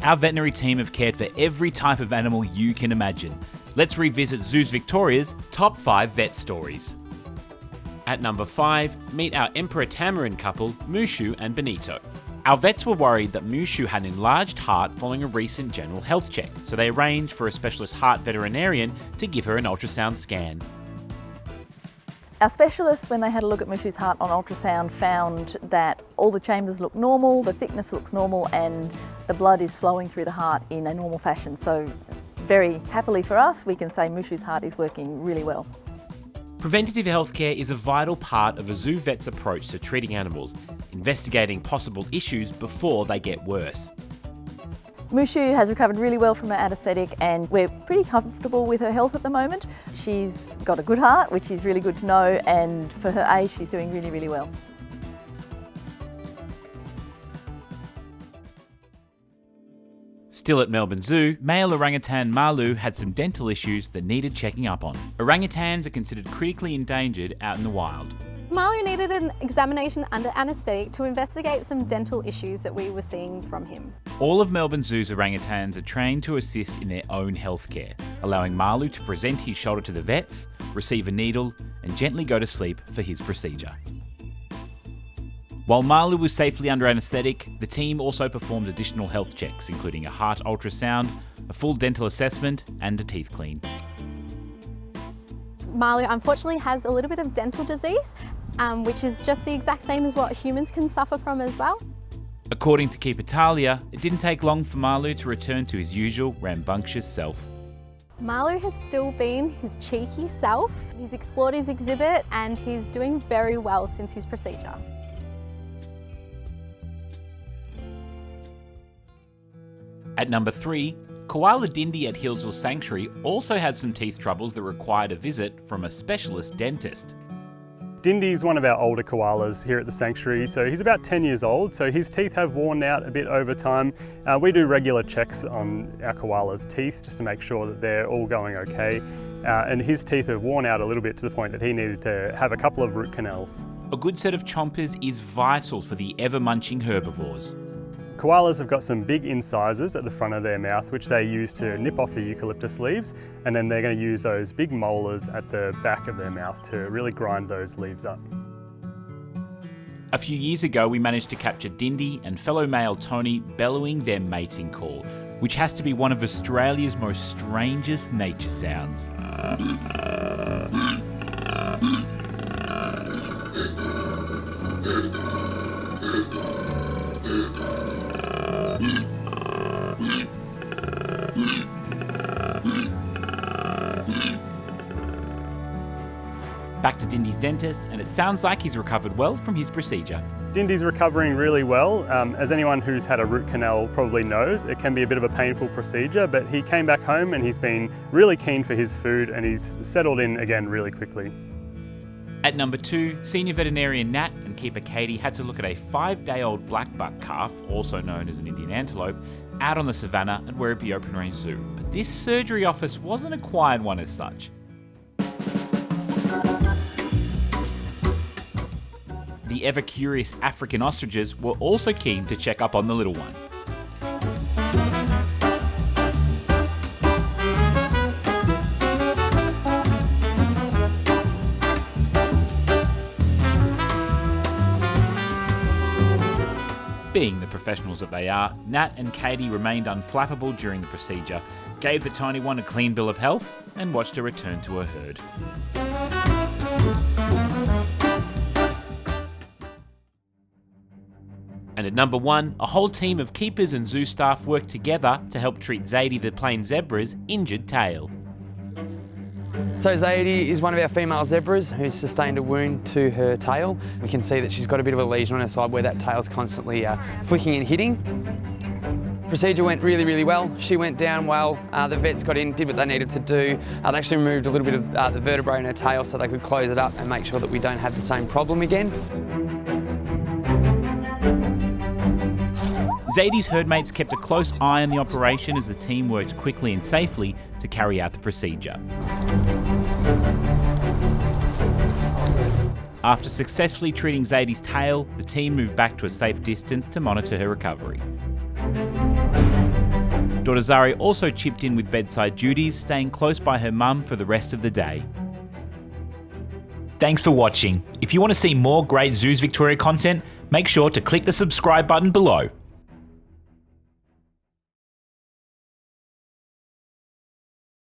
our veterinary team have cared for every type of animal you can imagine. Let's revisit Zoos Victoria's top 5 vet stories. At number 5, meet our Emperor Tamarin couple, Mushu and Benito. Our vets were worried that Mushu had an enlarged heart following a recent general health check, so they arranged for a specialist heart veterinarian to give her an ultrasound scan. Our specialists, when they had a look at Mushu's heart on ultrasound, found that all the chambers look normal, the thickness looks normal, and the blood is flowing through the heart in a normal fashion. So very happily for us, we can say Mushu's heart is working really well. Preventative healthcare is a vital part of a zoo vet's approach to treating animals, investigating possible issues before they get worse. Mushu has recovered really well from her anaesthetic and we're pretty comfortable with her health at the moment. She's got a good heart, which is really good to know, and for her age she's doing really, really well. Still at Melbourne Zoo, male orangutan Maro had some dental issues that needed checking up on. Orangutans are considered critically endangered out in the wild. Maro needed an examination under anaesthetic to investigate some dental issues that we were seeing from him. All of Melbourne Zoo's orangutans are trained to assist in their own healthcare, allowing Maro to present his shoulder to the vets, receive a needle, and gently go to sleep for his procedure. While Maro was safely under anaesthetic, the team also performed additional health checks, including a heart ultrasound, a full dental assessment, and a teeth clean. Maro unfortunately has a little bit of dental disease, which is just the exact same as what humans can suffer from as well. According to Keeper Talia, it didn't take long for Maro to return to his usual rambunctious self. Maro has still been his cheeky self. He's explored his exhibit and he's doing very well since his procedure. At number 3, Koala Dindy at Hillsville Sanctuary also had some teeth troubles that required a visit from a specialist dentist. Dindy is one of our older koalas here at the sanctuary, so he's about 10 years old, so his teeth have worn out a bit over time. We do regular checks on our koala's teeth just to make sure that they're all going okay, and his teeth have worn out a little bit to the point that he needed to have a couple of root canals. A good set of chompers is vital for the ever-munching herbivores. Koalas have got some big incisors at the front of their mouth which they use to nip off the eucalyptus leaves, and then they're going to use those big molars at the back of their mouth to really grind those leaves up. A few years ago we managed to capture Dindy and fellow male Tony bellowing their mating call, which has to be one of Australia's most strangest nature sounds. Back to Dindy's dentist, and it sounds like he's recovered well from his procedure. Dindy's recovering really well. As anyone who's had a root canal probably knows, it can be a bit of a painful procedure, but he came back home and he's been really keen for his food and he's settled in again really quickly. At number 2, senior veterinarian Nat and keeper Katie had to look at a 5-day-old blackbuck calf, also known as an Indian antelope, out on the savannah at Werribee Open Range Zoo. But this surgery office wasn't a quiet one as such. The ever-curious African ostriches were also keen to check up on the little one. Being the professionals that they are, Nat and Katie remained unflappable during the procedure, gave the tiny one a clean bill of health, and watched her return to her herd. And at number 1, a whole team of keepers and zoo staff worked together to help treat Zadie the plain zebra's injured tail. So Zadie is one of our female zebras who's sustained a wound to her tail. We can see that she's got a bit of a lesion on her side where that tail's constantly flicking and hitting. Procedure went really, really well. She went down well. The vets got in, did what they needed to do. They actually removed a little bit of the vertebrae in her tail so they could close it up and make sure that we don't have the same problem again. Zadie's herdmates kept a close eye on the operation as the team worked quickly and safely to carry out the procedure. After successfully treating Zadie's tail, the team moved back to a safe distance to monitor her recovery. Daughter Zari also chipped in with bedside duties, staying close by her mum for the rest of the day. Thanks for watching. If you want to see more great Zoos Victoria content, make sure to click the subscribe button below.